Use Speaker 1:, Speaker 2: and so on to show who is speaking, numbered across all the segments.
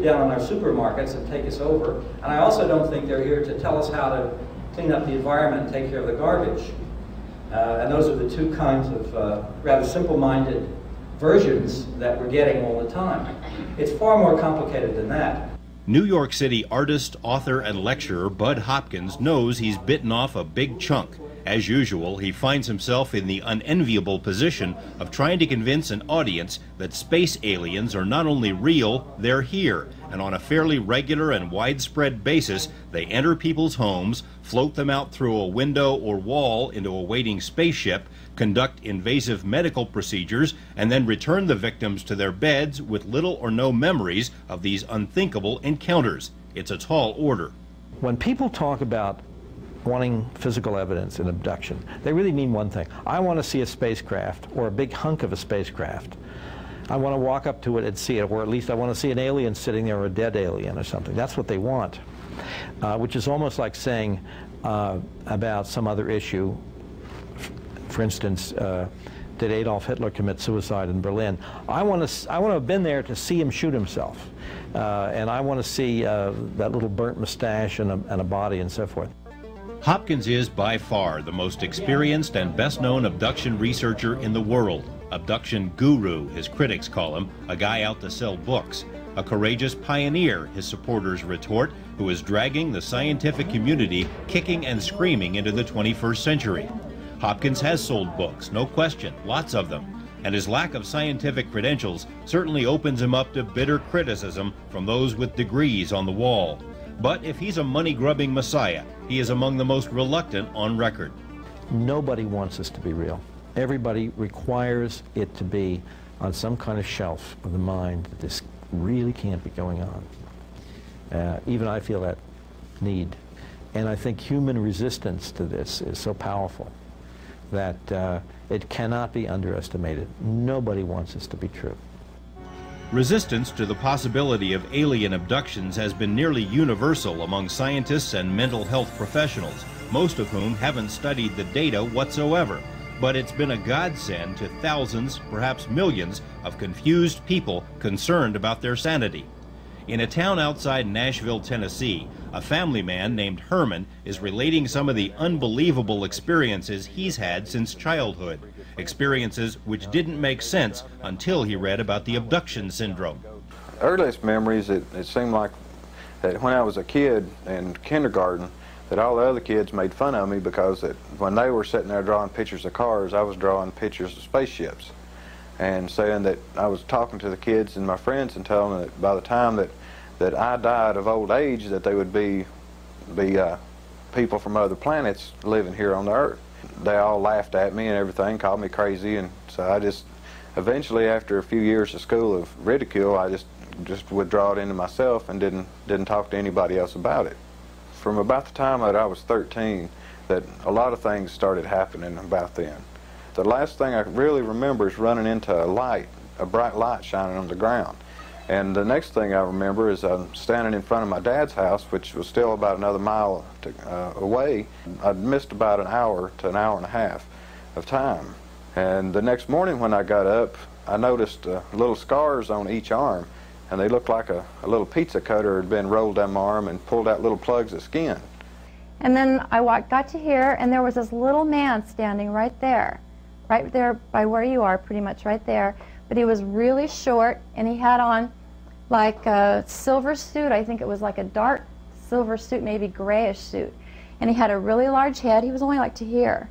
Speaker 1: swoop down on our supermarkets and take us over. And I also don't think they're here to tell us how to clean up the environment and take care of the garbage. And those are the two kinds of rather simple-minded versions that we're getting all the time. It's far more complicated than that.
Speaker 2: New York City artist, author, and lecturer Bud Hopkins knows he's bitten off a big chunk. As usual, he finds himself in the unenviable position of trying to convince an audience that space aliens are not only real, they're here, and on a fairly regular and widespread basis, they enter people's homes, float them out through a window or wall into a waiting spaceship, conduct invasive medical procedures, and then return the victims to their beds with little or no memories of these unthinkable encounters. It's a tall order.
Speaker 3: When people talk about wanting physical evidence in abduction, they really mean one thing. I want to see a spacecraft, or a big hunk of a spacecraft. I want to walk up to it and see it, or at least I want to see an alien sitting there, or a dead alien or something. That's what they want, which is almost like saying about some other issue. For instance, did Adolf Hitler commit suicide in Berlin? I want to have been there to see him shoot himself, and I want to see that little burnt mustache and a body and so forth.
Speaker 2: Hopkins is by far the most experienced and best-known abduction researcher in the world. Abduction guru, his critics call him, a guy out to sell books. A courageous pioneer, his supporters retort, who is dragging the scientific community kicking and screaming into the 21st century. Hopkins has sold books, no question, lots of them, and his lack of scientific credentials certainly opens him up to bitter criticism from those with degrees on the wall. But if he's a money-grubbing messiah, he is among the most reluctant on record.
Speaker 3: Nobody wants this to be real. Everybody requires it to be on some kind of shelf of the mind that this really can't be going on. Even I feel that need. And I think human resistance to this is so powerful that it cannot be underestimated. Nobody wants this to be true.
Speaker 2: Resistance to the possibility of alien abductions has been nearly universal among scientists and mental health professionals, most of whom haven't studied the data whatsoever. But it's been a godsend to thousands, perhaps millions, of confused people concerned about their sanity. In a town outside Nashville, Tennessee, a family man named Herman is relating some of the unbelievable experiences he's had since childhood. Experiences which didn't make sense until he read about the abduction syndrome.
Speaker 4: Earliest memories, it seemed like that when I was a kid in kindergarten, that all the other kids made fun of me because that when they were sitting there drawing pictures of cars, I was drawing pictures of spaceships. And saying that I was talking to the kids and my friends and telling them that by the time that I died of old age, that they would be people from other planets living here on the Earth. They all laughed at me and everything, called me crazy, and so I just, eventually after a few years of school of ridicule, I just withdraw it into myself and didn't talk to anybody else about it. From about the time that I was 13, that a lot of things started happening about then. The last thing I really remember is running into a bright light shining on the ground. And the next thing I remember is I'm standing in front of my dad's house, which was still about another mile away. I'd missed about an hour to an hour and a half of time. And the next morning when I got up, I noticed little scars on each arm, and they looked like a little pizza cutter had been rolled down my arm and pulled out little plugs of skin.
Speaker 5: And then I got to here, and there was this little man standing right there by where you are, pretty much right there. But he was really short, and he had on like a silver suit. I think it was like a dark silver suit, maybe grayish suit. And he had a really large head. He was only like to here.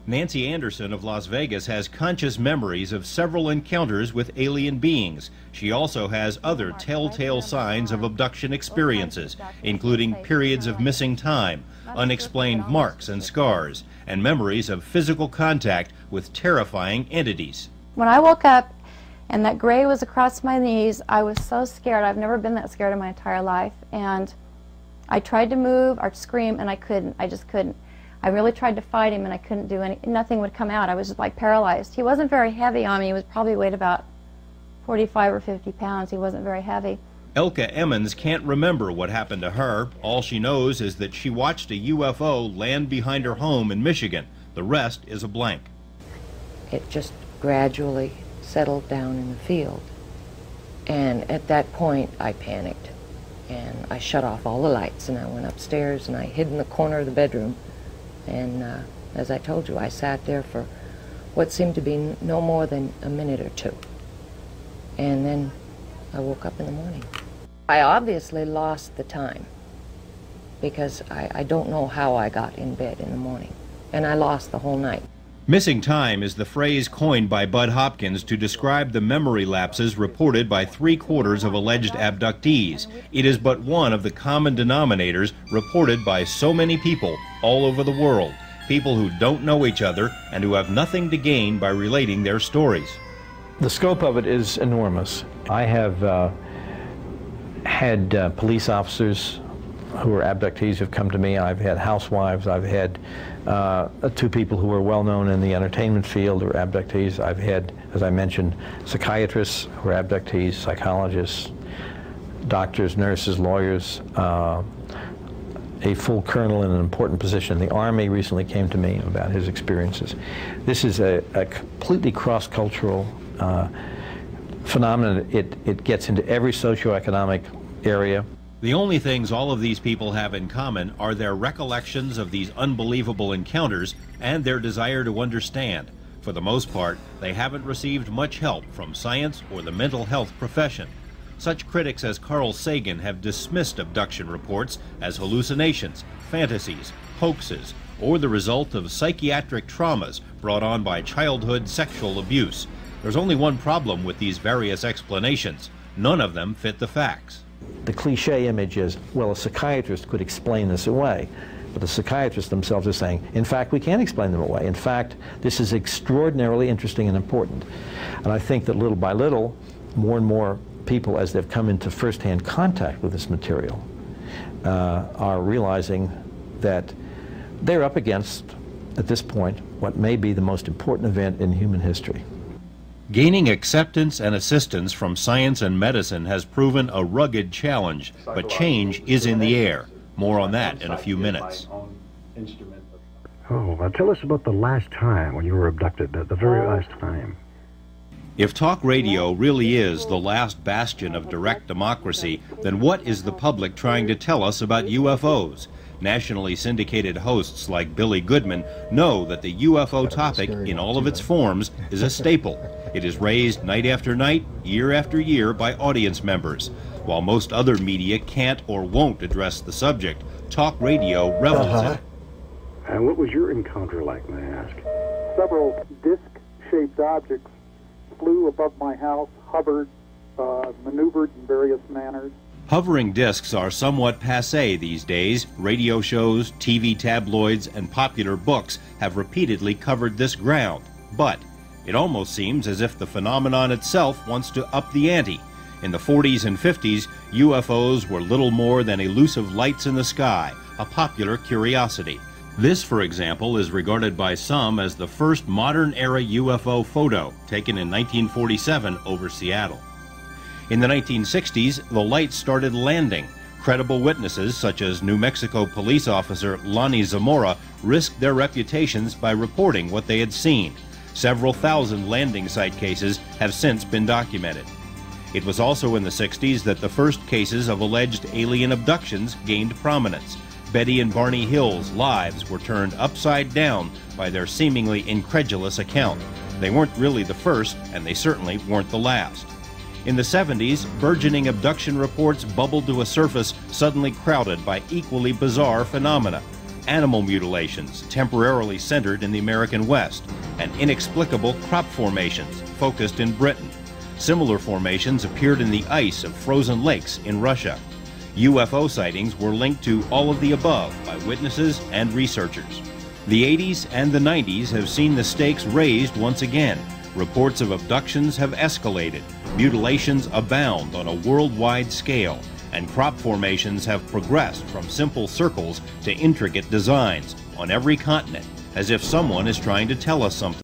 Speaker 2: Nancy Anderson of Las Vegas has conscious memories of several encounters with alien beings. She also has other telltale signs of abduction experiences, including periods of missing time, unexplained marks and scars, and memories of physical contact with terrifying entities.
Speaker 5: When I woke up and that gray was across my knees, I was so scared. I've never been that scared in my entire life. And I tried to move or scream, and I couldn't. I just couldn't. I really tried to fight him, and I couldn't do anything. Nothing would come out. I was just like paralyzed. He wasn't very heavy on me. He was probably weighed about 45 or 50 pounds. He wasn't very heavy.
Speaker 2: Elka Emmons can't remember what happened to her. All she knows is that she watched a UFO land behind her home in Michigan. The rest is a blank.
Speaker 6: It just gradually settled down in the field. And at that point, I panicked. And I shut off all the lights, and I went upstairs, and I hid in the corner of the bedroom. And as I told you, I sat there for what seemed to be no more than a minute or two. And then I woke up in the morning. I obviously lost the time, because I don't know how I got in bed in the morning. And I lost the whole night.
Speaker 2: Missing time is the phrase coined by Bud Hopkins to describe the memory lapses reported by 3/4 of alleged abductees. It is but one of the common denominators reported by so many people all over the world, people who don't know each other and who have nothing to gain by relating their stories.
Speaker 3: The scope of it is enormous. I have had police officers who are abductees who've come to me. I've had housewives. I've had 2 people who are well known in the entertainment field who are abductees. I've had, as I mentioned, psychiatrists who are abductees, psychologists, doctors, nurses, lawyers. A full colonel in an important position in the Army recently came to me about his experiences. This is a completely cross-cultural phenomenon. It gets into every socioeconomic area.
Speaker 2: The only things all of these people have in common are their recollections of these unbelievable encounters and their desire to understand. For the most part, they haven't received much help from science or the mental health profession. Such critics as Carl Sagan have dismissed abduction reports as hallucinations, fantasies, hoaxes, or the result of psychiatric traumas brought on by childhood sexual abuse. There's only one problem with these various explanations. None of them fit the facts.
Speaker 3: The cliche image is, well, a psychiatrist could explain this away. But the psychiatrists themselves are saying, in fact, we can't explain them away. In fact, this is extraordinarily interesting and important. And I think that little by little, more and more people, as they've come into first-hand contact with this material, are realizing that they're up against, at this point, what may be the most important event in human history.
Speaker 2: Gaining acceptance and assistance from science and medicine has proven a rugged challenge, but change is in the air. More on that in a few minutes.
Speaker 7: Oh, well, tell us about the last time when you were abducted, the very last time.
Speaker 2: If talk radio really is the last bastion of direct democracy, then what is the public trying to tell us about UFOs? Nationally syndicated hosts like Billy Goodman know that the UFO topic, in all of its forms, is a staple. It is raised night after night, year after year by audience members. While most other media can't or won't address the subject, talk radio revels in it.
Speaker 7: And what was your encounter like, may I ask?
Speaker 8: Several disc-shaped objects flew above my house, hovered, maneuvered in various manners.
Speaker 2: Hovering discs are somewhat passé these days. Radio shows, TV tabloids, and popular books have repeatedly covered this ground. But it almost seems as if the phenomenon itself wants to up the ante. In the 40s and 50s, UFOs were little more than elusive lights in the sky, a popular curiosity. This, for example, is regarded by some as the first modern-era UFO photo, taken in 1947 over Seattle. In the 1960s, the lights started landing. Credible witnesses, such as New Mexico police officer Lonnie Zamora, risked their reputations by reporting what they had seen. Several thousand landing site cases have since been documented. It was also in the 60s that the first cases of alleged alien abductions gained prominence. Betty and Barney Hill's lives were turned upside down by their seemingly incredulous account. They weren't really the first, and they certainly weren't the last. In the 70s, burgeoning abduction reports bubbled to a surface suddenly crowded by equally bizarre phenomena. Animal mutilations, temporarily centered in the American West, and inexplicable crop formations, focused in Britain. Similar formations appeared in the ice of frozen lakes in Russia. UFO sightings were linked to all of the above by witnesses and researchers. The 80s and the 90s have seen the stakes raised once again. Reports of abductions have escalated, mutilations abound on a worldwide scale, and crop formations have progressed from simple circles to intricate designs on every continent, as if someone is trying to tell us something.